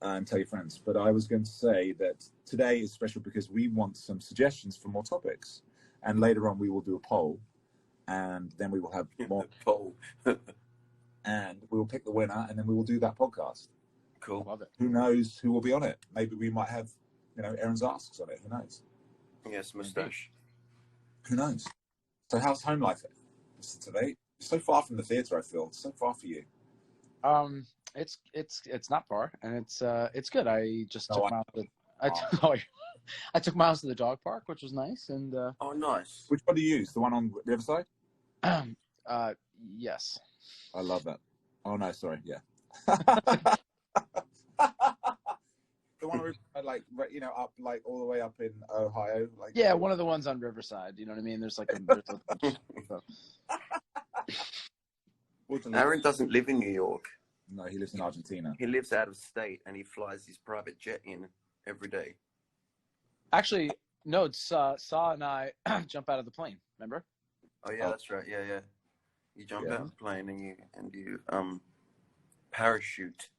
and tell your friends. But I was going to say that today is special because we want some suggestions for more topics. And later on, we will do a poll. And then we will have more poll. And we will pick the winner. And then we will do that podcast. Cool. Love it. Who knows who will be on it? Maybe we might have, Aaron's Asks on it. Who knows? Yes, moustache. Who knows? So how's home life today? So far from the theatre, I feel. So far for you. It's not far, and it's good. I just took I took Miles to the dog park, which was nice. And oh, nice. Which one do you use? The one on Riverside? Yes. I love that. Oh no, sorry. Yeah. The one up all the way up in Ohio. One of the ones on Riverside. You know what I mean? There's Aaron doesn't live in New York. No, he lives in Argentina. He lives out of state, and he flies his private jet in every day. Actually, no, it's Saw and I jump out of the plane. Remember? Oh yeah, that's right. Yeah. You jump out of the plane and you parachute.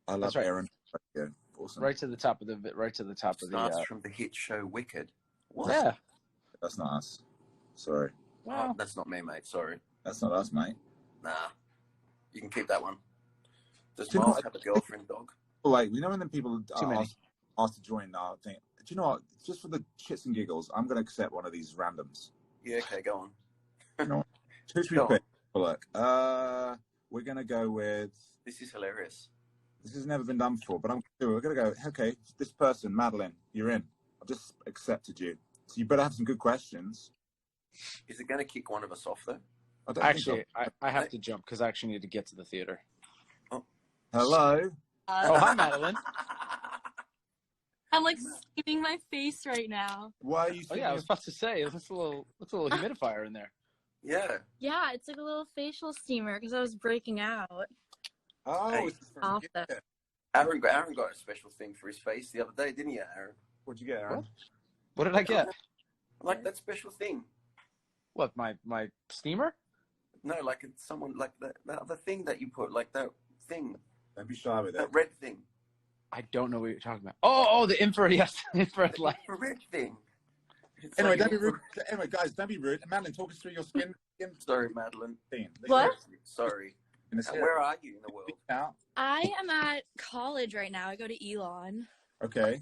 I love Aaron. Yeah, awesome. Right to the top of the Starts from the hit show Wicked. What? Yeah. That's not us. Sorry. Well, that's not me, mate. Sorry. That's not us, mate. Nah. You can keep that one. Does Miles have a girlfriend dog? When then people ask to join our thing, do you know what? Just for the shits and giggles, I'm going to accept one of these randoms. Yeah, okay, go on. Who should we pick? Look, we're going to go with... This is hilarious. This has never been done before, but we're going to go, okay, this person, Madeline, you're in. I've just accepted you. So you better have some good questions. Is it going to kick one of us off, though? I have to jump because I actually need to get to the theater. Oh. Hello. Hi, Madeline. I'm steaming my face right now. Why are you? I was about to say, let's a little humidifier in there. Yeah. Yeah, it's like a little facial steamer because I was breaking out. Oh, Aaron got a special thing for his face the other day, didn't you, Aaron? What'd you get, Aaron? What did I get? Like that special thing. What, my steamer? No, like it's someone like that other thing that you put, like that thing. Don't be shy with that red thing. I don't know what you're talking about. Oh, the infrared, yes, infrared light. The red thing. Anyway, don't be rude. Anyway, guys, don't be rude. Madeline, talk us through your skin. Sorry, Madeline. What? Sorry. And where are you in the world? I am at college right now. I go to Elon. Okay.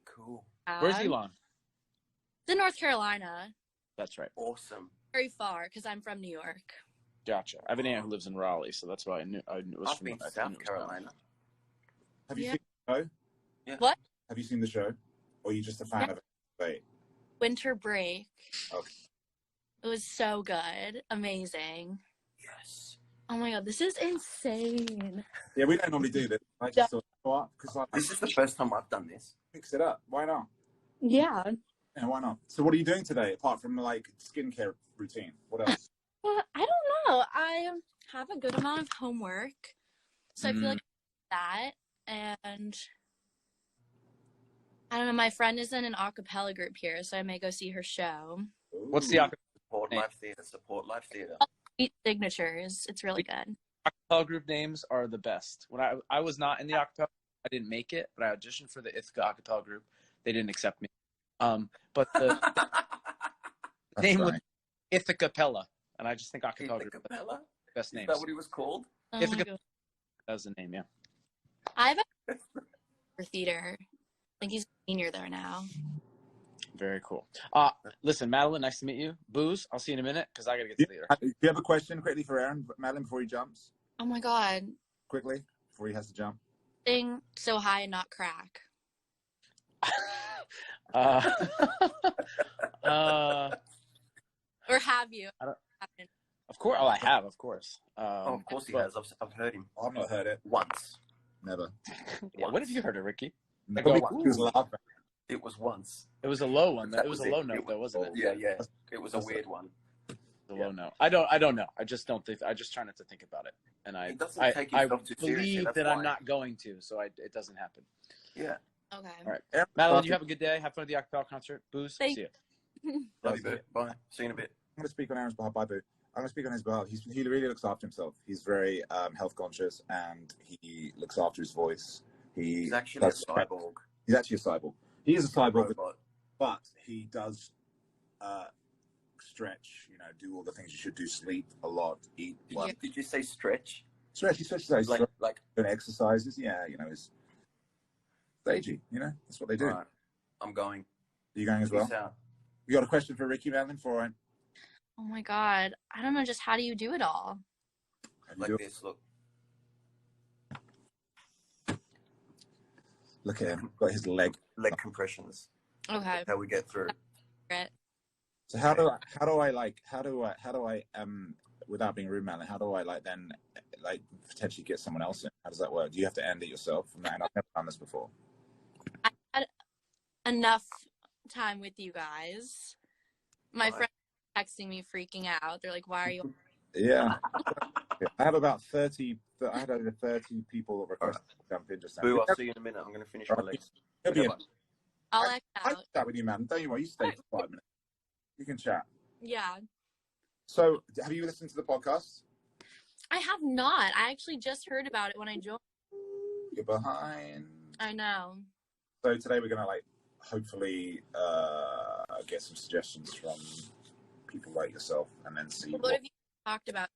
Cool. Where's Elon? It's in North Carolina. That's right. Awesome. Very far, because I'm from New York. Gotcha. I have an aunt who lives in Raleigh, so that's why I knew it was I've been to South Carolina. Have you seen the show? Yeah. What? Have you seen the show? Or are you just a fan of it? Winter Break. Okay. It was so good. Amazing. Yes. Oh my god, this is insane. Yeah, we don't normally do this. I just thought, what? Because this is the first time I've done this. Mix it up. Why not? Yeah. Yeah, why not? So what are you doing today, apart from skincare routine? What else? Well, I don't know. I have a good amount of homework. So I feel like that. And I don't know, my friend is in an a cappella group here, so I may go see her show. Ooh. What's the Support Live Theatre. Signatures. It's really good. Acapella group names are the best. When I was not in the acapella, I didn't make it, but I auditioned for the Ithaca acapella group. They didn't accept me. But the name was Ithacapella, and I just think acapella group best name. Is that what he was called? Ithaca. That was the name, yeah. I have a for theater. I think he's a senior there now. Very cool. Listen, Madeline, nice to meet you. Booze, I'll see you in a minute because I got to get to the theater. Do you have a question quickly for Aaron, Madeline, before he jumps? Oh my god. Quickly, before he has to jump. Sing so high and not crack. Or have you? Of course. Oh, I have, of course. Of course he has. I've heard him. I've not heard it. Once. Never. Yeah, what have you heard it, Ricky? Never. He was laughing. It was once. It was a low one. It was a low note, though, wasn't it? Yeah. It was a weird one. The low note. I don't know. I just don't think. I just try not to think about it, and I believe that I'm not going to, so it doesn't happen. Yeah. Okay. All right, Madeline, you have a good day. Have fun at the acapella concert. Booze. See you. Love you, Boo. Bye. See you in a bit. I'm going to speak on Aaron's behalf. Bye, Boo. I'm going to speak on his behalf. He really looks after himself. He's very health conscious, and he looks after his voice. He He's actually a does cyborg. He's actually a cyborg. He is a cyborg, Robot. but he does stretch. You know, do all the things you should do: sleep a lot, eat. Well, Did you say stretch? stretch. He stretches. Like Doing exercises. Yeah, you know, his stagey. You know, that's what they do. Right. I'm going. Are you going as well? Peace out. You got a question for Ricky, Madeline? For him? Oh my God. I don't know. Just how do you do it all? Like this, look. Look at him. Got his leg. Leg compressions. Okay. That's how we get through. So how do I without being rude, Madeline, how do I then potentially get someone else in? How does that work? Do you have to end it yourself? And I've never done this before. I had enough time with you guys. My friends are texting me freaking out. They're like, why are you? Yeah. I have about 30. I had over 30 people request to jump in just now. Boo, I'll see you in a minute. I'm going to finish my legs. I'll act I out. can chat with you, man. Don't you worry. You stay for 5 minutes. You can chat. Yeah. So, have you listened to the podcast? I have not. I actually just heard about it when I joined. You're behind. I know. So today we're gonna hopefully get some suggestions from people like yourself, and then see What have you talked about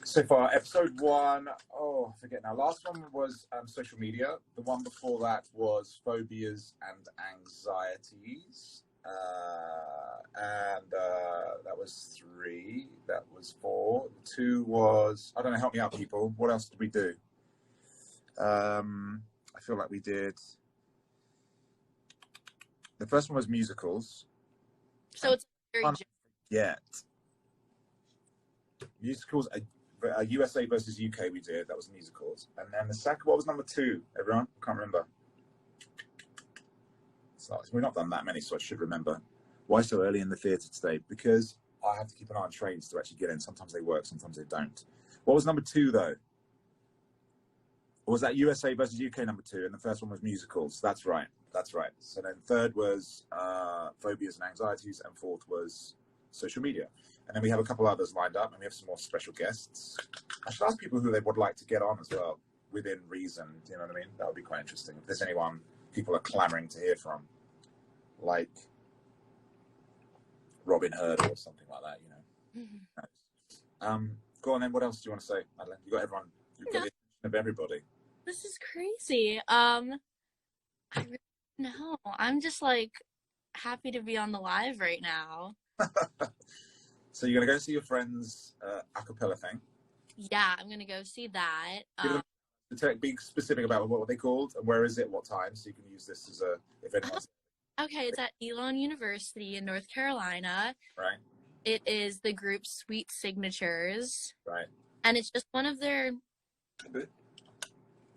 so far. Episode 1. Oh, I forget now. Last one was social media. The one before that was phobias and anxieties. That was 3. That was 4. 2 was, I don't know, help me out, people. What else did we do? I feel like we did. The first one was musicals. So it's very Yet. Musicals, USA versus UK we did. That was musicals. And then the second, what was number 2, everyone? I can't remember. So we've not done that many, so I should remember. Why so early in the theatre today? Because I have to keep an eye on trains to actually get in. Sometimes they work, sometimes they don't. What was number 2, though? Or was that USA versus UK number 2? And the first one was musicals. That's right. That's right. So then third was phobias and anxieties, and fourth was social media. And then we have a couple others lined up, and we have some more special guests. I should ask people who they would like to get on as well, within reason. Do you know what I mean? That would be quite interesting. If there's anyone people are clamoring to hear from, like Robin Hood or something like that, you know. Go on then. What else do you want to say, Madeline? You got everyone. You've got the attention of everybody. This is crazy. I really don't know. I'm just happy to be on the live right now. So you're gonna go see your friend's a cappella thing? Yeah, I'm gonna go see that. Be specific about what they called and where is it, what time, so you can use this as if anyone's Okay, it's at Elon University in North Carolina. right. It is the group Sweet Signatures. Right. And it's just one of their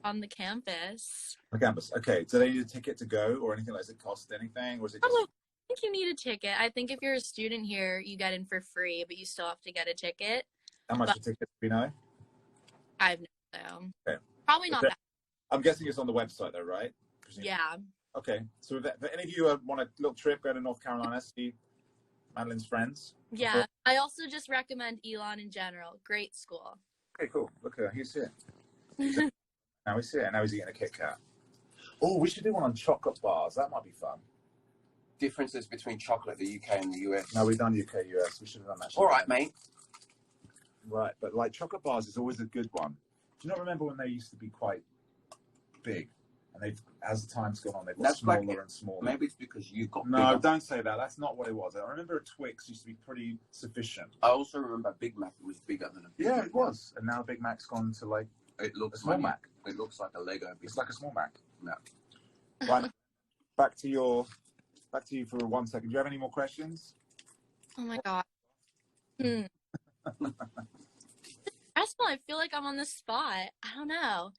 on the campus. On campus. Okay. Do they need a ticket to go or anything? Does it cost anything, or is it just? I think you need a ticket. I think if you're a student here, you get in for free, but you still have to get a ticket. How much a ticket do we know? I have no clue. Okay. Probably not that. I'm guessing it's on the website though, right? Presumably. Yeah. Okay. So if any of you want a little trip, go to North Carolina, see Madeline's friends. Yeah. I also just recommend Elon in general. Great school. Okay, cool. Look, he's here. Now he's here. Now he's eating a Kit Kat. Oh, we should do one on chocolate bars. That might be fun. Differences between chocolate, the UK and the US. No, we've done UK, US. We should have done that. All right, mate. Right, but chocolate bars is always a good one. Do you not remember when they used to be quite big? And they've, as the time's gone on, they've got smaller and smaller. Maybe it's because you got No, bigger. don't say that. That's not what it was. I remember a Twix used to be pretty sufficient. I also remember Big Mac was bigger than a Big Mac. Yeah, it was. And now Big Mac's gone to It looks a small like Mac. It looks like a Lego. It's like a small Mac. No. Right. Back to you for 1 second. Do you have any more questions? Oh my god. Stressful. I feel like I'm on the spot. I don't know.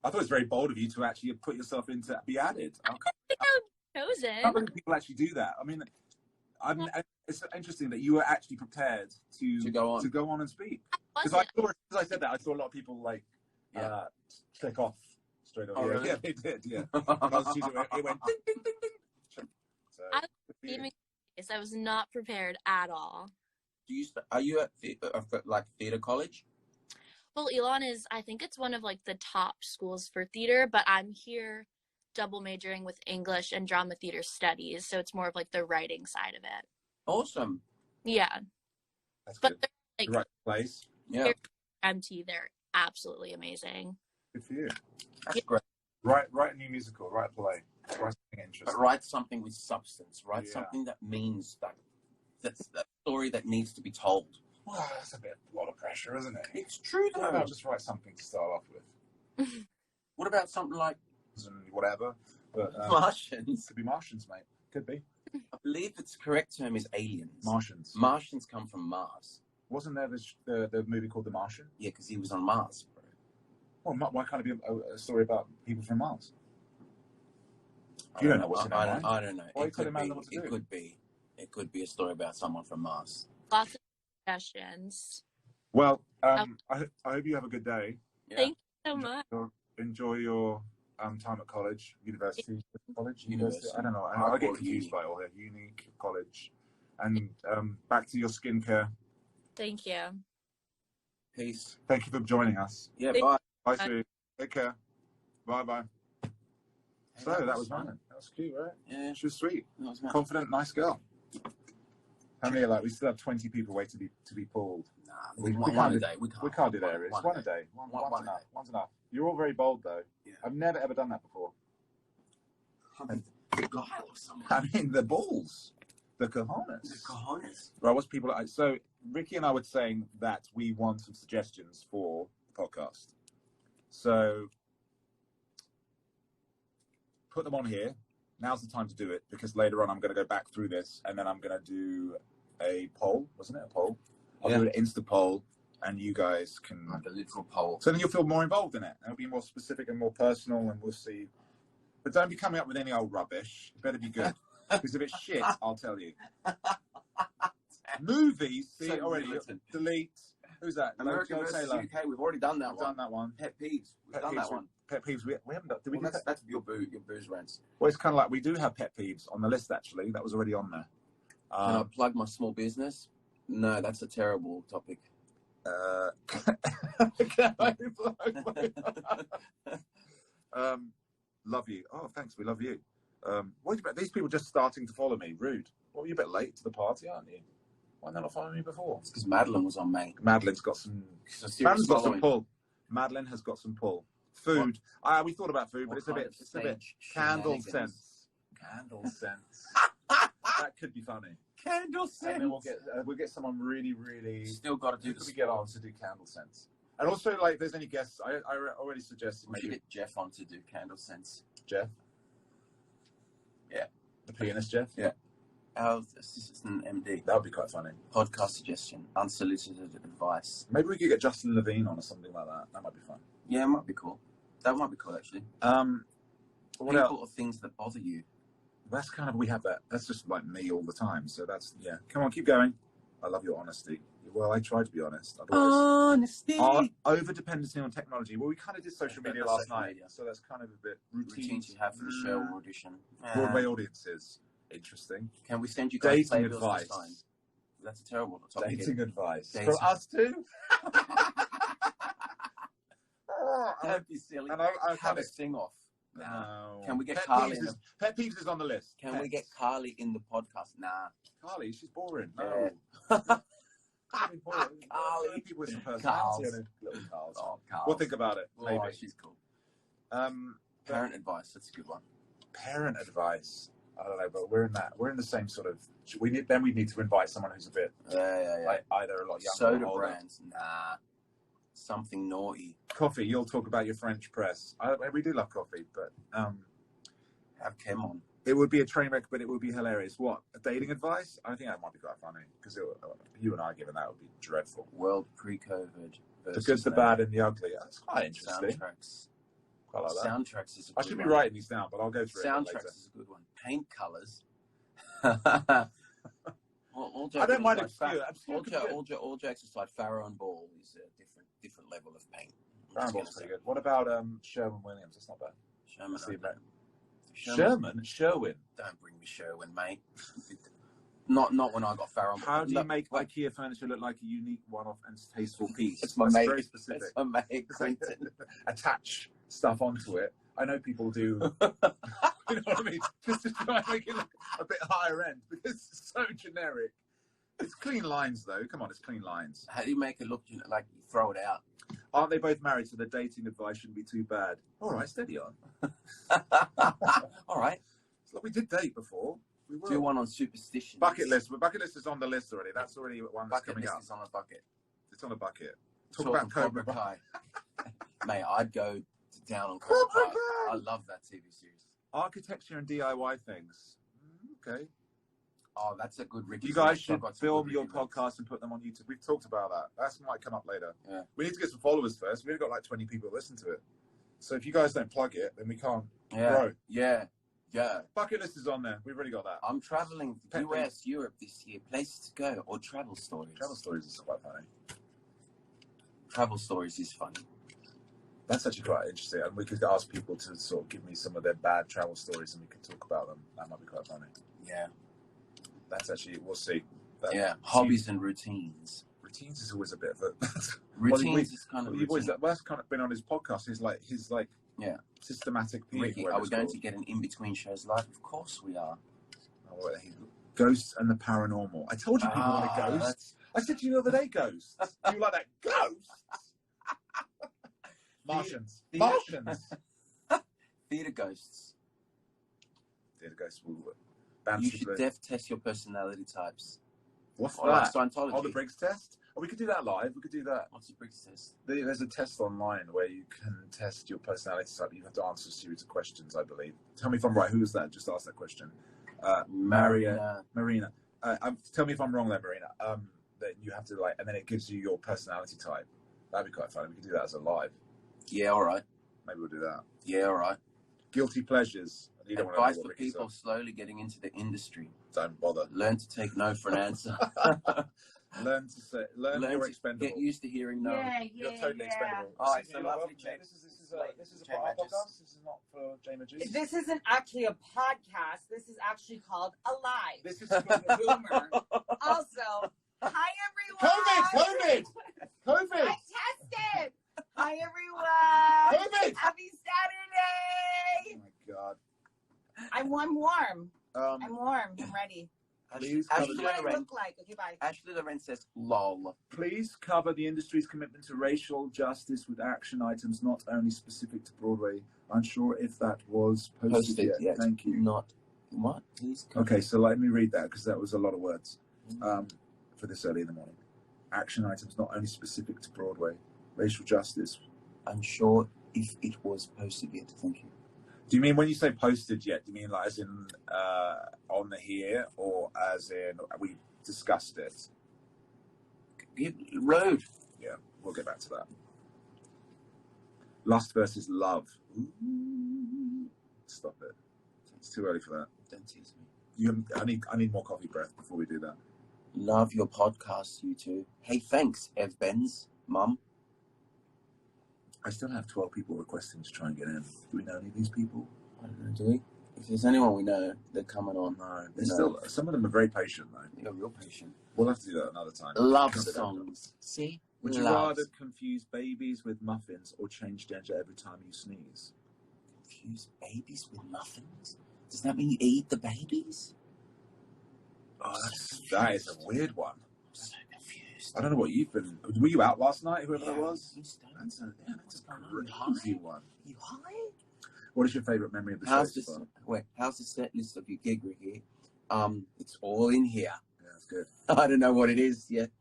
I thought it was very bold of you to actually put yourself in to be added. I think I was Not chosen. many people actually do that. I mean, it's interesting that you were actually prepared to go on and speak. Because Wasn't. as I said that, I saw a lot of people click off straight away. Oh, really? Yeah, they did. Yeah, it went ding ding ding ding. So, I I was not prepared at all. Are you at theatre college? Well, Elon is, I think it's one of like the top schools for theater, but I'm here double majoring with English and drama theater studies, so it's more of like the writing side of it. Awesome. Yeah, That's but good. they're The like right place. Yeah, MT, they're absolutely amazing. Good for you. that's great. Write a new musical. Write a play. Write something interesting. But write something with substance. Write Yeah. something that means that's a story that needs to be told. Well, that's a lot of pressure, isn't it? It's true Why though. not just write something to start off with? What about something like And whatever. But Martians? could be Martians, mate. Could be. I believe its correct term is aliens. Martians. Martians come from Mars. Wasn't there the movie called The Martian? Yeah, because he was on Mars, bro. Well, why can't it be a story about people from Mars? You don't know what's in their mind. I don't know. Why are you telling man what to do? It could be a story about someone from Mars. Lots of suggestions. Well, I hope you have a good day. Yeah. Thank you so much. Enjoy your time at college, university. University. I don't know. I I get call it confused uni. by all that. Uni, college. And back to your skincare. Thank you. Peace. Thank you for joining us. Yeah, Thank- bye. Bye, Sue. Take care. Bye. So that was fun. fun. That was cute, right? Yeah, She was sweet, that was nice. confident, nice girl. How many are like? We still have 20 people waiting to be pulled. Nah, We one can't a do- day. We can't. We can't do that. It's One one a day. One's One a enough. day. One's enough. You're all very bold, though. Yeah. I've never ever done that before. I mean, the guy or someone. I mean, the balls, the The cojones. cojones. Right, what's people like? So Ricky and I were saying that we want some suggestions for the podcast. So put them on here. Now's the time to do it because later on I'm going to go back through this and then I'm going to do a poll. Wasn't it a poll? I'll do an Insta poll and you guys can. Like a literal poll. So then you'll feel more involved in it. And it'll be more specific and more personal and we'll see. But don't be coming up with any old rubbish. It better be good. Because if it's shit, I'll tell you. Movies, see, So already, militant. delete. Who's that? American Loco versus Taylor. UK. We've already done that We've one. done that one. Pet peeves. We've Pet done peeves, that one. Pet peeves, we haven't done. Did we Well, do that's pet? your booze rants. Well, it's kind of like we do have pet peeves on the list, actually. That was already on there. Can I plug my small business? No, that's a terrible topic. Can I plug my- love you. Oh, thanks. We love you. What about these people just starting to follow me? Rude. Well, you're a bit late to the party, aren't you? Why not following me before? It's because Madeline was on, mate. Madeline's got some. So serious Madeline's got some following. pull. Madeline has got some pull. Food. We thought about food, but What it's a kind bit. of It's a bit stage candle shenanigans? scents. Candle scents. That could be funny. Candle And then scents. we'll get someone really. Still got to do Who the could we get on to do candle scents? And also, like, if there's any guests, I already suggested We should maybe get Jeff on to do candle scents. Jeff. Yeah. The pianist Jeff. Yeah. Our assistant MD. That would be quite funny. Podcast suggestion. Unsolicited advice. Maybe we could get Justin Levine on or something like that. That might be fun. Yeah, it might be cool. That might be cool, actually. What People else? or things that bother you. That's kind of, we have that. That's just like me all the time. So that's, yeah. Come on, keep going. I love your honesty. Well, I try to be honest. Otherwise, Honesty. our over dependency on technology. Well, we kind of did social media That's last social night, media. so that's kind of a bit routine. Routines you have for the show or audition. Broadway audiences. Interesting. Can we send you guys Dating playbills advice. this time? That's a terrible topic. Dating advice. Dating. For us too? Don't be silly. And I Have kind a of. sing off. No. Can we get Pet Carly Peeves in is, Pet Peeves is on the list. Can we Pets. get Carly in the podcast? Nah. Carly? She's boring. Yeah. No. Carly. Carly. People with some Carls. personality. Little Carls. Oh, Carl. We'll think about it. Oh, Maybe. she's cool. But Parent advice. That's a good one. parent advice. I don't know, but we're in the same sort of. We need to invite someone who's a bit Yeah. like either a lot younger. Soda or older. brands. Nah. Something naughty. Coffee. You'll talk about your French press. We do love coffee, but Have Kem on. it would be a train wreck, but it would be hilarious. What, a dating advice? I think that might be quite funny because you and I giving that would be dreadful. World pre-COVID. The good, the bad, and the ugly. That's quite interesting. Soundtracks. Quite like that. Soundtracks is a I good should be one. writing these down, but I'll go through it Soundtracks later. is a good one. Paint colors. I don't mind obscure. All jokes aside, Farrow and Ball is a different level of paint. Brown Ball's pretty good. What about Sherwin Williams? That's not bad. Sherman. Sherwin? Sherwin? Don't bring me Sherwin, mate. Not when I got Farron. How do you make IKEA furniture look like a unique, one-off, and tasteful piece? It's my That's mate. very specific. It's my mate, Quentin. Attach stuff onto it. I know people do. You know what I mean? Just to try and make it look a bit higher end because it's so generic. It's clean lines, though. Come on, it's clean lines. How do you make it look like you throw it out? Aren't they both married, so their dating advice shouldn't be too bad? All right, steady on. All right. It's like we did date before. We will. Do one on superstition. Bucket list. But bucket list is on the list already. That's already one that's Bucket coming list up. is on a bucket. It's on a bucket. Talk Talk about Cobra Kai. Kai. Mate, I'd go down on Cobra Cobra Kai. Kai. I love that TV series. Architecture and DIY things. Okay. Oh, that's a good Ricky. You guys selection. I've should got some film good your Ricky notes. podcast and put them on YouTube. We've talked about that. That might come up later. Yeah. We need to get some followers first. We've got like 20 people that listen to it. So if you guys don't plug it, then we can't grow. Yeah. Bucket list is on there. We've already got that. I'm traveling Pet US, Europe this year. Places to go or travel stories. Travel stories is quite funny. Travel stories is funny. That's actually quite interesting. And we could ask people to sort of give me some of their bad travel stories and we could talk about them. That might be quite funny. Yeah. That's actually, we'll see. That, Hobbies and routines. Routines is always a bit of a... Routines is kind of you've always, that's kind of been on his podcast. His systematic peeing. Ricky, are we going to get an in-between shows live? Of course we are. Oh, Ghosts and the paranormal. I told you people wanted ghosts. I said to you the other day, ghosts. You like that? Ghosts? Martians. Martians. Theatre ghosts. Theatre ghosts will You should test your personality types. What's Or like that? Scientology. Oh, the Briggs test? Oh, we could do that live. We could do that. What's the Briggs test? There's a test online where you can test your personality type. You have to answer a series of questions, I believe. Tell me if I'm right. Who is that? Just ask that question. Marina. Tell me if I'm wrong there, Marina. That you have to and then it gives you your personality type. That'd be quite fun. We could do that as a live. Yeah, all right. Maybe we'll do that. Yeah, all right. Guilty pleasures. You don't Advice want to know for what Ricky's people on. slowly getting into the industry. Don't bother. Learn to take no for an answer. Learn you're to expendable. get used to hearing no. You're totally expendable. All right, This so is- lovely, this is for our podcast. This is not for Jay Majus. This isn't actually a podcast. This is actually called a live. This is for the Boomer. Also, hi everyone. COVID. I tested. Hi everyone. COVID. Happy Saturday. Oh my God. I'm warm. I'm warm. I'm ready. Please What cover do the- I look like? Okay, bye. Ashley Loren says, lol. Please cover the industry's commitment to racial justice with action items not only specific to Broadway. Unsure if that was posted yet. Thank you. Not. What? Please cover. Okay, so let me read that because that was a lot of words for this early in the morning. Action items not only specific to Broadway. Racial justice. Unsure if it was posted yet. Thank you. Do you mean when you say posted yet? Do you mean like as in on the here or as in we discussed it? Road. Yeah, we'll get back to that. Lust versus love. Ooh. Stop it. It's too early for that. Don't tease me. I need more coffee breath before we do that. Love your podcast, you two. Hey, thanks, Ev Benz, Mum. I still have 12 people requesting to try and get in. Do we know any of these people? I don't know, do we? If there's anyone we know, they're coming on. No. Still, some of them are very patient, though. You're real patient. We'll have to do that another time. Love Consider that. songs. See? Would you Loves. rather confuse babies with muffins or change gender every time you sneeze? Confuse babies with muffins? Does that mean you eat the babies? Oh, that is a weird one. I'm so confused. I don't know what you've been... Were you out last night, whoever that was? You stoned? That's a You crazy high? one. You high? What is your favourite memory of the How's show the so far? how's the set list of your gig, Ricky? It's all in here. Yeah, that's good. I don't know what it is yet.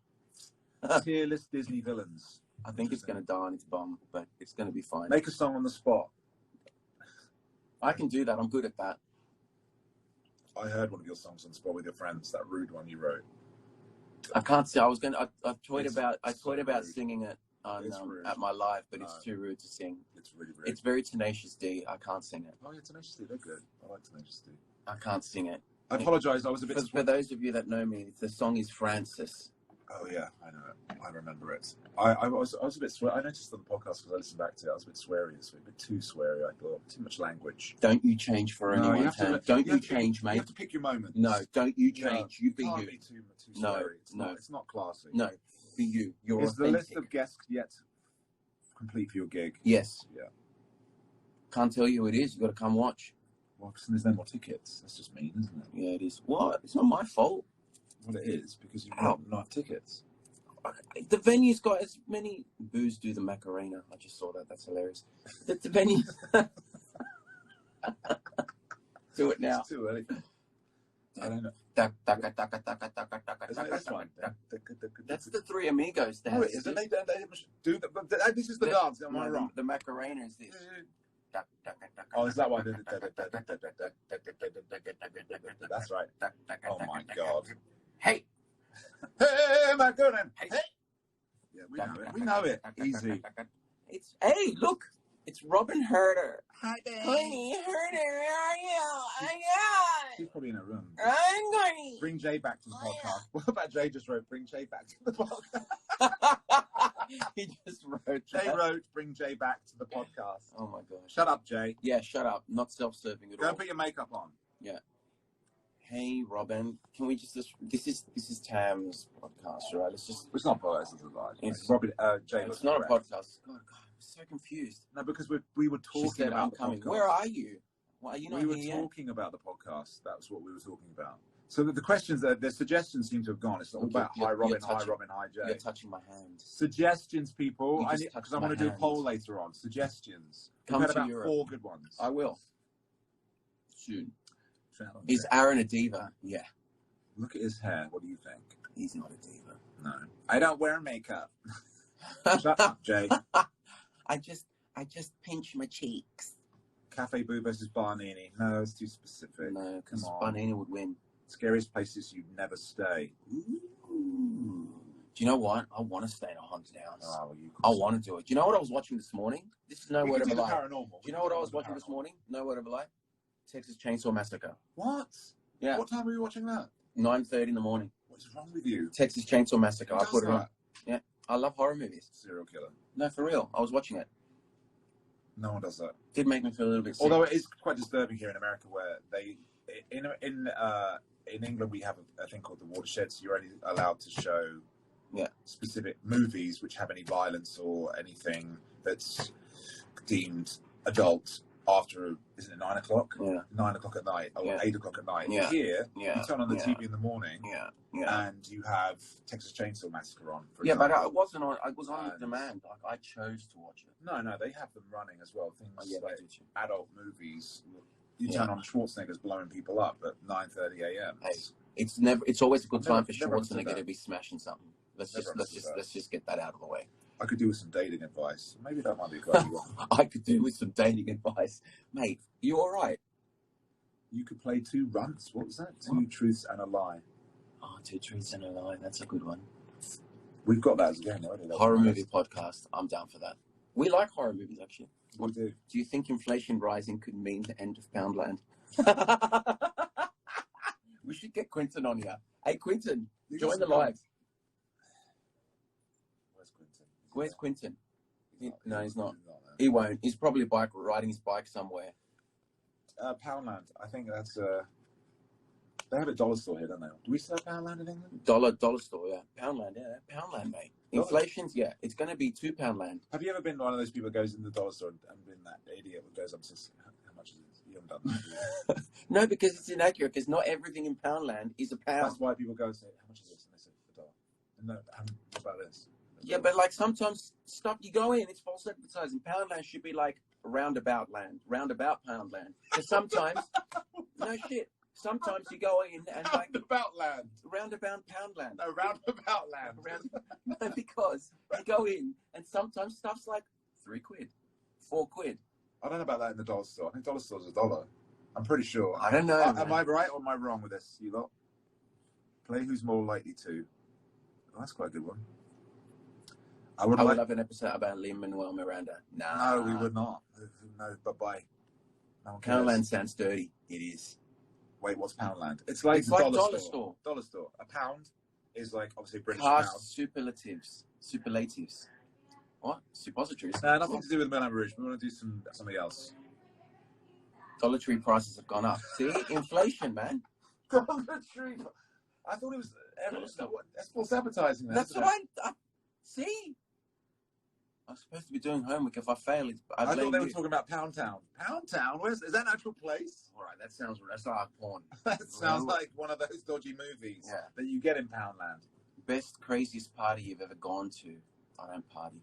Tier list Disney villains. I think it's going to die on its bum, but it's going to be fine. Make a song on the spot. I can do that. I'm good at that. I heard one of your songs on the spot with your friends, that rude one you wrote. I can't say I was going to. I've toyed It's about. I so toyed about rude. singing it on It's rude. at my live, but No. it's too rude to sing. It's really rude. It's very Tenacious D. I can't sing it. Oh, yeah, Tenacious D, they're good. I like Tenacious D. I can't sing it. I apologise, I was a bit... For those of you that know me, the song is Francis. Oh yeah, I know it. I remember it. I was a bit I noticed on the podcast because I listened back to it. I was a bit sweary this week, a bit too sweary. I thought too much language. Don't you change for No, anyone, you have to- Tam. Don't you you have to pick- change, You mate. have to pick your moments. No, don't you No, change. You be can't you. be too No, sweary. no. It's not classy. No, be you. You're Is the authentic. list of guests yet complete for your gig? Yes. Yeah. Can't tell you who it is. You got to come watch. Well, because there's no more tickets. That's just mean, isn't it? Yeah, it is. What? It's not my fault. Well, it is because you've Ow. not tickets. The venue's got as many booze do the Macarena. I just saw that. That's hilarious. The venue. Do it now. It's too early. I don't know. Is that this one? That's the Three Amigos dance. No, it isn't. They do the, this is the dance. Am I wrong? The Macarena is this. Oh, is that why? That's right. Oh my God. Hey. Hey, my goodness. Hey. Yeah, we know it. We know it. Easy. It's hey, look. It's Robin Herder. Hi there. Honey, Herder, where are you? She's probably in her room. I'm going. Bring Jay back to the Oh, podcast. What about Jay just wrote, bring Jay back to the podcast? He just wrote Jay that. wrote, bring Jay back to the podcast. Oh my gosh. Shut up, Jay. Yeah, shut up. Not self-serving at Go all. and put your makeup on. Hey, Robin, can we just this is Tam's podcast, right? Let's just. It's not podcast, it's a lie. It's- Robin, Jay It's was not a correct. podcast. God, I'm so confused. No, because we were She talking said, about "I'm the coming." podcast. Where are you? Why are you not We were here yet? talking about the podcast. That was what we were talking about. So the questions, the suggestions seem to have gone. It's not all Okay, about you're- hi Robin, you're hi touching- Robin, hi Jay. You're touching my hand. Suggestions, people. You I just need touched because I my want to do a hand. poll later on. Suggestions. Come We've had to about Europe. 4 good ones. I will. Soon. Challenge Is it. Aaron a diva? Yeah. Look at his hair. What do you think? He's not a diva. No, I don't wear makeup. Shut up, Jay. I just pinch my cheeks. Cafe Boo versus Barnini. No, it's too specific. No, because Come on. Barnina would win. Scariest places you'd never stay. Ooh. Do you know what? I want to stay in a haunted house. Oh, you. I want to do it. Do you know what I was watching this morning? This is no We word could of do a the lie. paranormal. Do you know what I was watching this morning? No word of a lie. Texas Chainsaw Massacre. What? Yeah. What time were you watching that? 9:30 in the morning. What's wrong with you? Texas Chainsaw Massacre. Who I does put it on. that? Yeah. I love horror movies. Serial killer. No, for real. I was watching it. No one does that. Did make me feel a little bit sick. Although it is quite disturbing here in America, where they in England we have a thing called the watershed. So you're only allowed to show specific movies which have any violence or anything that's deemed adult after, isn't it 9 o'clock? Yeah. 9 o'clock at night or Yeah. 8 o'clock at night. Yeah. Here, Yeah. you turn on the Yeah. TV in the morning Yeah. and you have Texas Chainsaw Massacre on. For Yeah, but example. I wasn't on. I was on And- demand. Like I chose to watch it. No, they have them running as well. Things Oh, yeah, like they do too. adult movies. You Yeah. turn on Schwarzenegger's blowing people up at 9:30 a.m. Hey, it's never. It's always a good Never- time for never understood Schwarzenegger that. to be smashing something. Let's Never just understood that. let's just get that out of the way. I could do with some dating advice. Maybe that might be a good idea. I could do with some dating advice, mate. You all right? You could play 2 runts. What was that? 2 truths and a lie. Oh, 2 truths and a lie. That's a good one. We've got that as a game already. That's Horror nice. movie podcast. I'm down for that. We like horror movies, actually. We do. Do you think inflation rising could mean the end of Poundland? We should get Quinton on here. Hey, Quinton, join the live. Where's Quinton? Where's Quinton? No, he's not. there. He won't. He's probably riding his bike somewhere. Poundland. I think that's they have a dollar store here, don't they? Do we still have Poundland in England? Dollar store, yeah. Poundland, yeah. Poundland, mate. Inflation's, yeah. It's going to be £2 Have you ever been one of those people who goes in the dollar store and been that idiot who goes up and says, how much is it? You haven't done that. have you? No, because it's inaccurate, because not everything in Poundland is a pound. That's why people go and say, how much is this? And they say, $1. And no, what about this? Yeah, but like sometimes stuff you go in, it's false advertising. Poundland should be like roundabout Poundland. Because sometimes, no shit, sometimes you go in and like Roundabout land. roundabout Poundland. No, roundabout land. No, because you go in and sometimes stuff's like £3, £4. I don't know about that in the dollar store. I think dollar store's $1. I'm pretty sure. I don't know. Am I right or am I wrong with this, you lot? Play who's more likely to. Oh, that's quite a good one. I would I would like. love an episode about Lin-Manuel Miranda. Nah. No, we would not. No, bye-bye. No one cares. Poundland sounds dirty. It is. Wait, what's Poundland? It's like It's the like dollar dollar store. store. Dollar store. A pound is like obviously British pound. Cast superlatives. What? Suppositories? Nothing to do with Moulin Rouge. We want to do something else. Dollar Tree prices have gone up. See? Inflation, man. Dollar Tree. I thought it was. That's false advertising. That's what I see. I'm supposed to be doing homework. If I fail, I thought they were talking about Pound Town. Pound Town? Is that an actual place? All right, that's like porn. That sounds like one of those dodgy movies that you get in Poundland. Best, craziest party you've ever gone to? I don't party.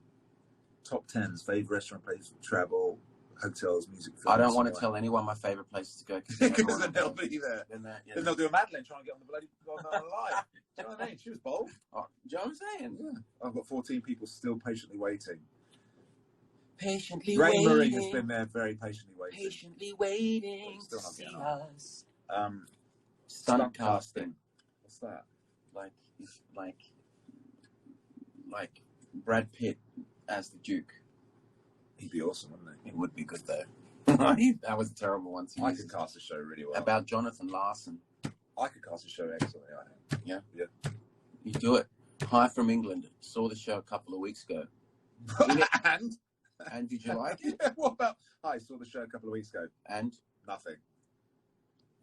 Top 10s, favourite restaurant places for travel, hotels, music. I don't want to tell anyone my favourite places to go because then they'll be there. Then they'll do a Madeline trying to get on the bloody live. Do you know what I mean? She was bold. Oh, do you know what I'm saying? Yeah. I've got 14 people still patiently waiting. Patiently Ray waiting. Murray has been there very patiently waiting. Patiently waiting Still to not see getting on. us. Stunt casting. What's that? Like Brad Pitt as the Duke. He'd be awesome, wouldn't he? It would be good though. That was a terrible one. I could cast a show really well. About Jonathan Larson. I could cast a show excellently, I think. Yeah. You do it. Hi from England. Saw the show a couple of weeks ago. And did you like it? What about? I saw the show a couple of weeks ago. And nothing.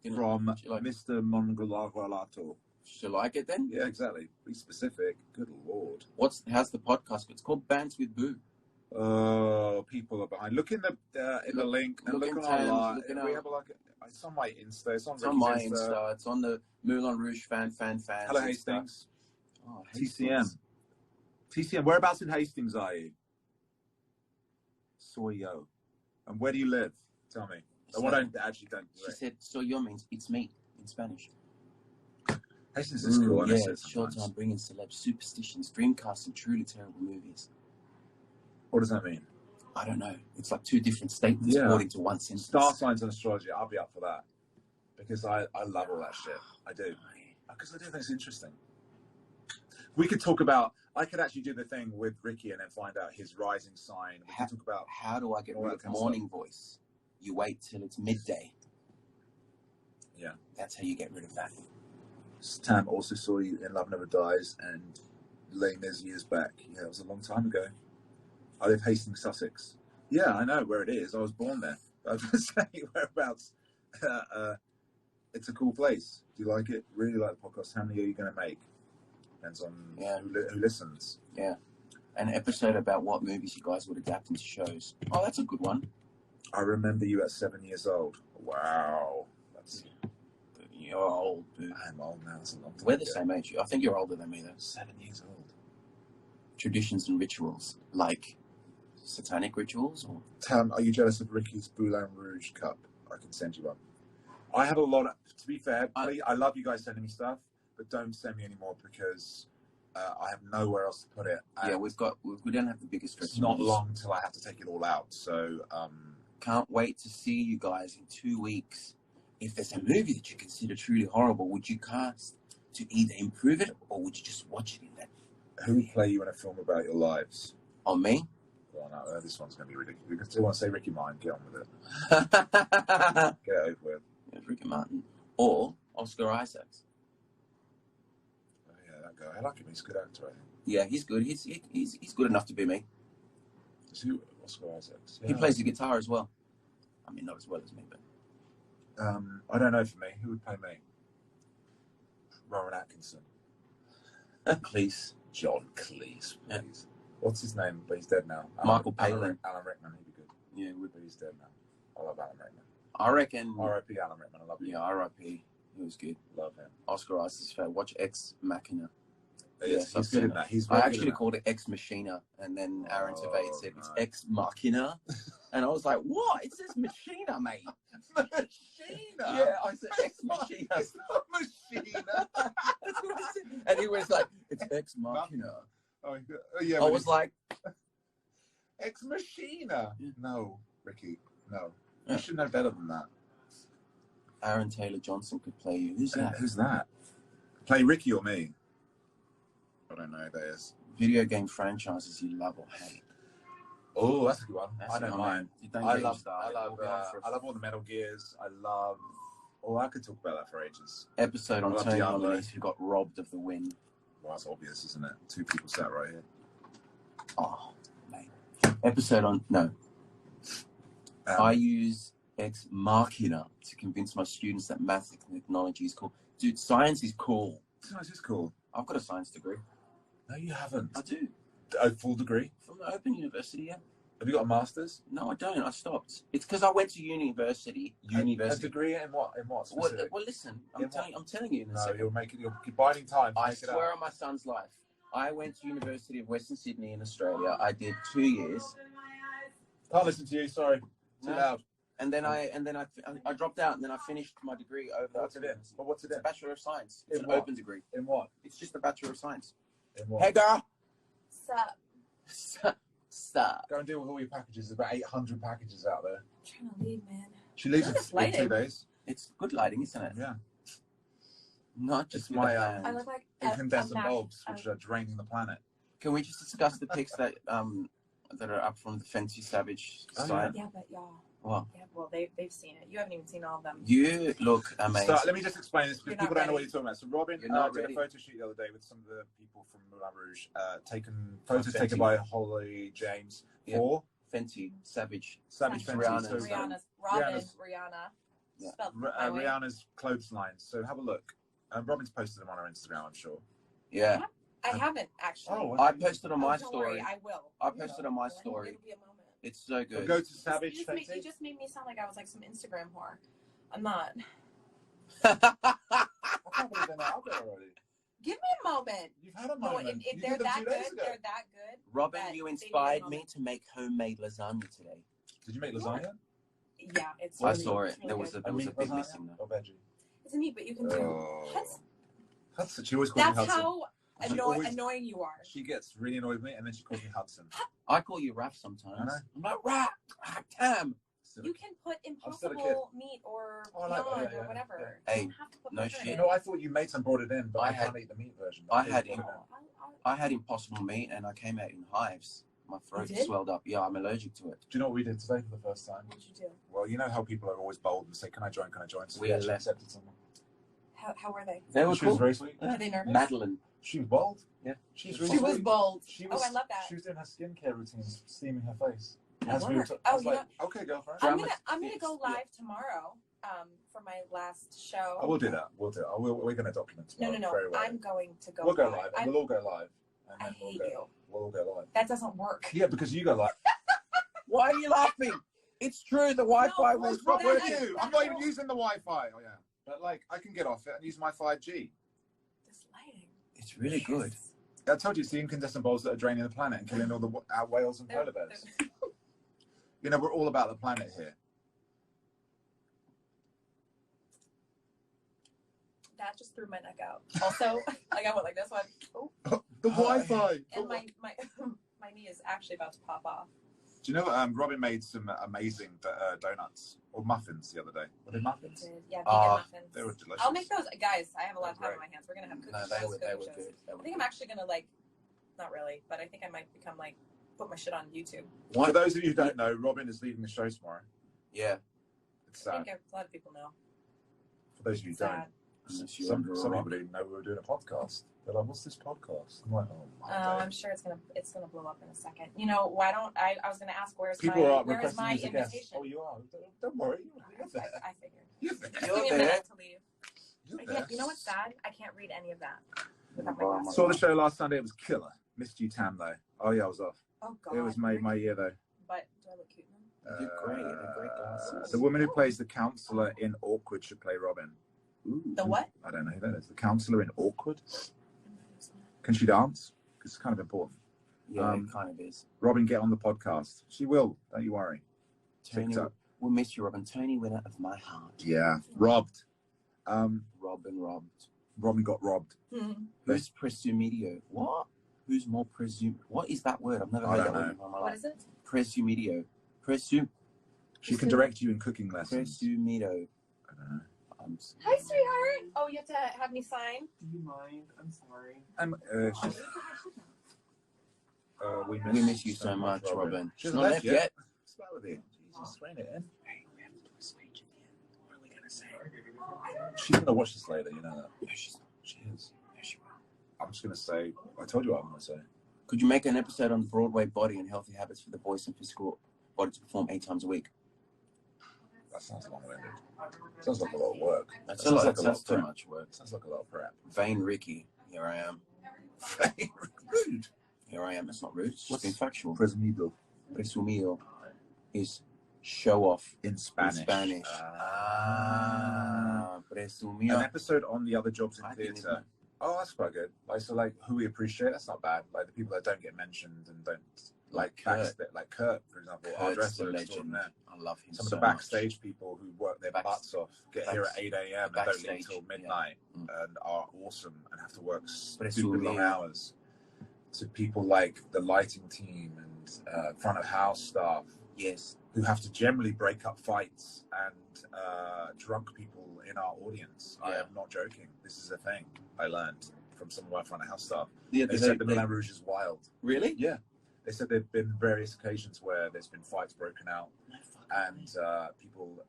you know, From did you like it? Mr. Mongalagalato. Did you like it then? Yeah, exactly. Be specific. Good lord. How's the podcast? It's called Bands with Boo. Oh, people are behind. Look in the link and look in on Thames, our live. look in We our- have it's on my Insta. It's on, It's on my Insta. It's on the Moulin Rouge fans. Hello, Insta. Hastings. Oh, TCM. TCM. Whereabouts in Hastings are you? Soyo. And where do you live? Tell me. So, Well, don't. she said, "Soyo means it's me in Spanish." Hastings is cool. Yeah, I miss it it's short sometimes. time bringing celebs, superstitions, dreamcasting, truly terrible movies. What does that mean? I don't know. It's like two different statements Yeah. poured into one sentence. Star signs and astrology. I'll be up for that because I love all that shit. I do because I do think it's interesting. We could talk about. I could actually do the thing with Ricky and then find out his rising sign. We can talk about. How do I get all rid that of kind of morning voice? You wait till it's midday. Yeah. That's how you get rid of that. Tam also saw you in Love Never Dies and Les Mis years back. Yeah, it was a long time ago. I live Hastings, Sussex. Yeah, I know where it is. I was born there. I was going to say whereabouts. It's a cool place. Do you like it? Really like the podcast. How many are you going to make? Depends on who listens. Yeah. An episode about what movies you guys would adapt into shows. Oh, that's a good one. I remember you at 7 years old. Wow. You're old, dude. I'm old now. It's a long time We're the ago. same age. I think you're older than me, though. 7 years old. Traditions and rituals, like satanic rituals, or Tam, are you jealous of Ricky's Moulin Rouge cup? I can send you one. I have a lot of, to be fair, I love you guys sending me stuff, but don't send me anymore because I have nowhere else to put it. yeah, we don't have the biggest. It's not long till I have to take it all out. So can't wait to see you guys in 2 weeks. If there's a movie that you consider truly horrible, would you cast to either improve it or would you just watch it in that? who would play you in a film about your lives? On me? Well, no, this one's going to be ridiculous. You still want to say Ricky Martin? Get on with it. Get it over with. Yeah, Ricky Martin or Oscar Isaacs. Oh, yeah, that guy. I like him. He's a good actor, I think. Yeah, he's good. He's good enough to be me. Is he Oscar Isaacs? He plays the guitar as well. I mean, not as well as me, but I don't know for me. Who would play me? Rowan Atkinson. Cleese. John Cleese, please. Yeah. What's his name? But he's dead now. Michael Palin. Alan Rickman, he'd be good. Yeah, would But he's dead now. I love Alan Rickman. I reckon. R.I.P. Alan Rickman, I love you. Yeah, R.I.P. He was good. Love him. Oscar Isaac's fair. Watch Ex Machina. Yes, I've he's good seen in that. He's I very good actually in that. called it Ex Machina, and then Aaron Oh, Tveit said it's no. Ex Machina, and I was like, "What? It says Machina, mate." Machina. Yeah, I said Ex Machina. It's not Machina. That's what I said, and he was like, "It's Ex Machina." Oh, yeah. I but was like, Ex Machina. Yeah. No, Ricky. No. Yeah. You should know better than that. Aaron Taylor Johnson could play you. Who's that? Who's that? Play Ricky or me? I don't know who that is. Video game franchises you love or hate. Oh, that's a good one. That's I it, don't man. mind. You don't I get love, started. I love, We'll go on for a I love all the Metal Gears. I love. Oh, I could talk about that for ages. episode on I love Tony Diablo. Nominees who got robbed of the win. Well, that's obvious, isn't it? Two people sat right here. Oh, mate. Episode on no. I use Ex Machina to convince my students that maths and technology is cool. Dude, science is cool. Science is cool. I've got a science degree. No, you haven't. I do. A full degree? From the Open University, yeah. Have you got a master's? No, I don't. I stopped. It's because I went to university. A degree in what? In what? Well, listen. I'm telling you in a second. You're biding time. I swear on my son's life. I went to University of Western Sydney in Australia. I did 2 years. Can't listen to you. Sorry, too loud. And then I dropped out, and then I finished my degree over. What's it in? But what's it It's in? a Bachelor of Science. It's In an what? open degree. In what? It's just a Bachelor of Science. In what? Hey, girl. Sup? Stop. Go and deal with all your packages. There's about 800 packages out there. I'm trying to leave, man. She leaves Nice in lighting. 2 days. It's good lighting, isn't it? Yeah. Not just It's my, hand. I look like Incandescent bulbs, which are draining the planet. Can we just discuss the pics that are up from the Fenty Savage Oh, side? Yeah, but y'all. What? Yeah, well, they've seen it. You haven't even seen all of them. You look amazing. So let me just explain this because You're not people don't know what ready. you're talking about. So Robin You're not did ready. a photo shoot the other day with some of the people from Moulin Rouge, photos Fenty. taken by Holly James Yeah. for Fenty Savage. Savage Fenty. Fenty. So, Rihanna's- Robin, Rihanna's- Rihanna. Yeah. Spelled my way. Rihanna's clothes line. So have a look. Robin's posted them on her Instagram, I'm sure. Yeah. I haven't actually. Oh, I posted on my Don't worry, story. I will. I posted on my story. It'll be a moment. It's so good. Go to Savage you Fenty. just made me sound like I was like some Instagram whore. I'm not. I can't believe they're not out there already. Give me a moment. You've had a No, moment. if You they're did them that 2 good, days ago. they're that good. Robin, that you they need a inspired me moment. to make homemade lasagna today. Did you make lasagna? Yeah, it's. I really- saw it's it. really There was good. a meat bit lasagna missing though. or veggie? It's neat, but you can do. Oh. That's Hudson. She always calls me that's Hudson. how She always- annoying you are. She gets really annoyed with me, and then she calls me Hudson. I call you Raph sometimes. I know. I'm like, Raph, Tam. So- You can put still a kid. impossible meat or Oh, I like that, beyond yeah, or yeah, whatever. yeah. Hey, You don't have to put no butter in shit. it. No, I thought you made some brought it in, but I I had- can't eat the meat version. I had it. it. I had impossible meat and I came out in hives. My throat You did? swelled up. Yeah, I'm allergic to it. Do you know what we did today for the first time? What did you do? Well, you know how people are always bold and say, "Can I join? Can I join?" So We we are actually left. accepted someone. How were they? They were She was cool. very sweet. Were they nervous? Madeline. She was bold. Yeah. She's She really She was sweet. bold. She was, Oh, I love that. She was doing her skincare routines, steaming her face. I As we love were her. I Oh, was you like, okay, girlfriend. Dra- I'm Drama gonna fix, go yeah. live tomorrow for my last show. Oh, we'll do that. We'll do it. We're going to document No, tomorrow. no, Very no. well. I'm going to go We'll go live. live. And we'll all go live. And I then we'll hate go, you. We'll all go live. That doesn't work. Yeah, because you go live. Why are you laughing? It's true. The Wi-Fi No, was What's wrong that- with that- you? I'm that not even whole- using the Wi-Fi. Oh, yeah. But, like, I can get off it and use my 5G. This lighting. It's really good. I told you, it's the incandescent bulbs that are draining the planet and killing all the our whales and polar bears. You know, we're all about the planet here. That just threw my neck out. Also, like I went like this one. Oh, The Wi-Fi. and my my knee is actually about to pop off. Do you know Robin made some amazing donuts or muffins the other day? Were they muffins? Yeah, vegan Ah, muffins. They were delicious. I'll make those, guys. I have a lot of They're time on my hands. We're gonna have cooking No, shows. they were cooking good. shows. They I were think I'm actually gonna not really, but I think I might become put my shit on YouTube. For those of you who don't know, Robin is leaving the show tomorrow. Yeah. It's I sad. think a lot of people know. For those of you who It's don't, sad. Unless you're some under a people rock. didn't know we were doing a podcast. They're like, "What's this podcast?" I'm like, "Oh my Oh, day." I'm sure it's gonna blow up in a second. You know, why don't I was gonna ask where's People are where is requesting my you as a guest. invitation? Oh, you are. Don't worry. You're there. I figured. You're there. Just You're give me a there. minute to leave. You're I there. can't, you know what's sad? I can't read any of that without my Oh, glasses. Saw the show last Sunday. It was killer. Missed you, Tam, though. Oh yeah, I was off. Oh God. It was my year though. But do I look cute now? You did great. You had great glasses. The woman who plays the counselor in Awkward should play Robin. Ooh. The what? I don't know who that is. The counselor in Awkward. Can she dance? 'Cause it's kind of important. Yeah, it kind of is. Robin, get on the podcast. She will. Don't you worry. Tony, TikTok. we'll miss you, Robin. Tony, winner of my heart. Yeah. Robbed. Robin robbed. Robin got robbed. Hmm. Who's presumidio? What? Who's more presum? What is that word? I've never I heard don't that know. word in my What life. is it? Presumidio. Presum. She can direct you in cooking lessons. Presumido. I don't know. Hi, sweetheart. Oh, you have to have me sign. Do you mind? I'm sorry. We miss you so much, Robin. She's She's not not left left yet. yet. Start with it. Jesus, rein it in. Hey, we have to do a speech at the end. What are we going to say? She's gonna watch this later. You know that. No, she's not. She is. No, she won't. I'm I'm just going to say, I told you what I'm going to say. Could you make an episode on Broadway body and healthy habits for the voice and physical body to perform 8 times a week? That sounds long-winded. Sounds like a lot of work. That sounds like a lot of too prep. much work. Sounds like a lot of prep. Vain Ricky, here I am. Rude. Here I am. It's not rude. It's just being factual. Presumido. Presumido is show off In Spanish. Presumido. An episode on the other jobs in I didn't theatre. Oh, that's quite good. Like, so, like, who we appreciate, that's not bad. Like, the people that don't get mentioned and don't, like, Kurt. like Kurt, for example, our Kurt's the dresser legend. extraordinaire. I love him Some so of the backstage people who work their Back- butts off, get here at 8 a.m. and don't leave backstage, until midnight, yeah. and are awesome and have to work But stupid long hours. To people like the lighting team and front of house staff, Yes. who have to generally break up fights and drunk people in our audience. I Yeah. am not joking. This is a thing I learned from some of our front of house staff. Yeah, They said the Moulin Rouge is wild. really? Yeah. They said there have been various occasions where there's been fights broken out and people.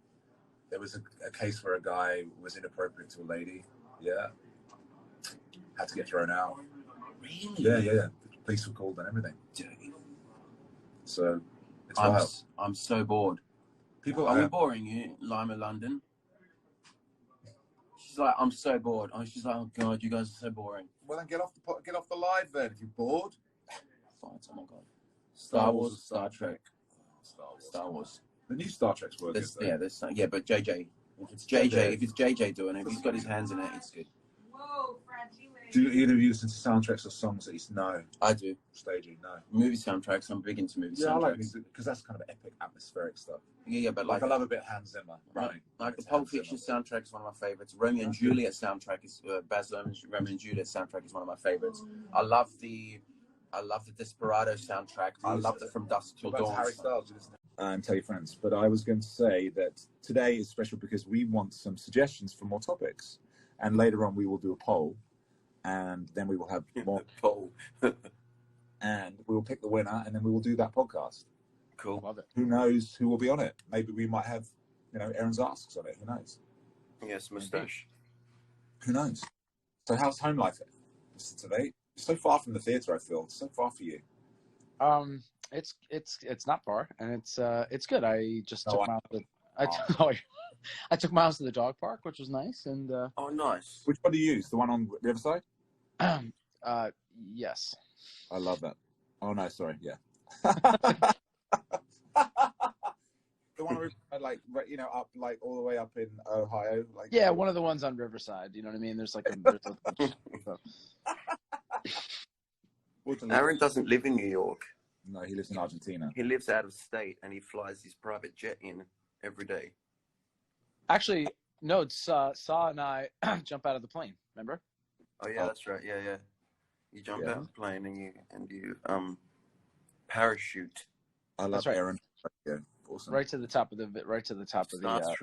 There was a case where a guy was inappropriate to a lady. Yeah. Had to get thrown out. Really? Yeah. The police were called and everything. Dirty. So it's wild. I'm so bored. People Are we boring you, Lima London? She's like, I'm so bored. Oh, she's like, oh god, you guys are so boring. Well, then get off the live then if you're bored. Fine, oh my god. Star Wars, Star Trek, Star Wars. Star Wars. The new Star Trek's were good. Yeah, but JJ. If it's JJ doing it, if he's got his hands in it, it's good. Whoa, Frankie. Do either of you listen to soundtracks or songs that you know? I do. Staging, no. Movie soundtracks. I'm big into movie Yeah, I like soundtracks. music because that's kind of epic, atmospheric stuff. Yeah, but Like I love a bit of Hans Zimmer. Running. Like the It's Pulp Hans Fiction Zimmer. soundtrack is one of my favorites. Romeo and Juliet soundtrack is Baz Luhrmann's Romeo and Juliet soundtrack is one of my favorites. I love the Desperado soundtrack. I love the From Dusk Till What about Dawn. Harry Styles? You listen to- And tell your friends. But I was going to say that today is special because we want some suggestions for more topics, and later on we will do a poll, and then we will have more, Cool. and we will pick the winner, and then we will do that podcast. Cool. Love it. Who knows who will be on it? Maybe we might have, Aaron's Asks on it. Who knows? Yes, moustache. Who knows? So how's home life today? So far from the theatre, I feel. So far for you. It's not far, and it's good. I just Oh, took Miles. I took Miles to the dog park, which was nice, and Oh, nice. Which one do you use? The one on Riverside? yes. I love that. Oh no, sorry. Yeah. The one on Riverside, like up, like all the way up in Ohio. Like Yeah, one of the ones on Riverside. You know what I mean? There's Aaron doesn't live in New York. No, he lives in Argentina. He lives out of state and he flies his private jet in every day. Actually, no. Saw and I jump out of the plane. Remember? Oh yeah, Oh. that's right. Yeah. You jump Yeah. out of the plane and you parachute. I love That's right. Aaron. Yeah, awesome. Right to the top of the. Starts from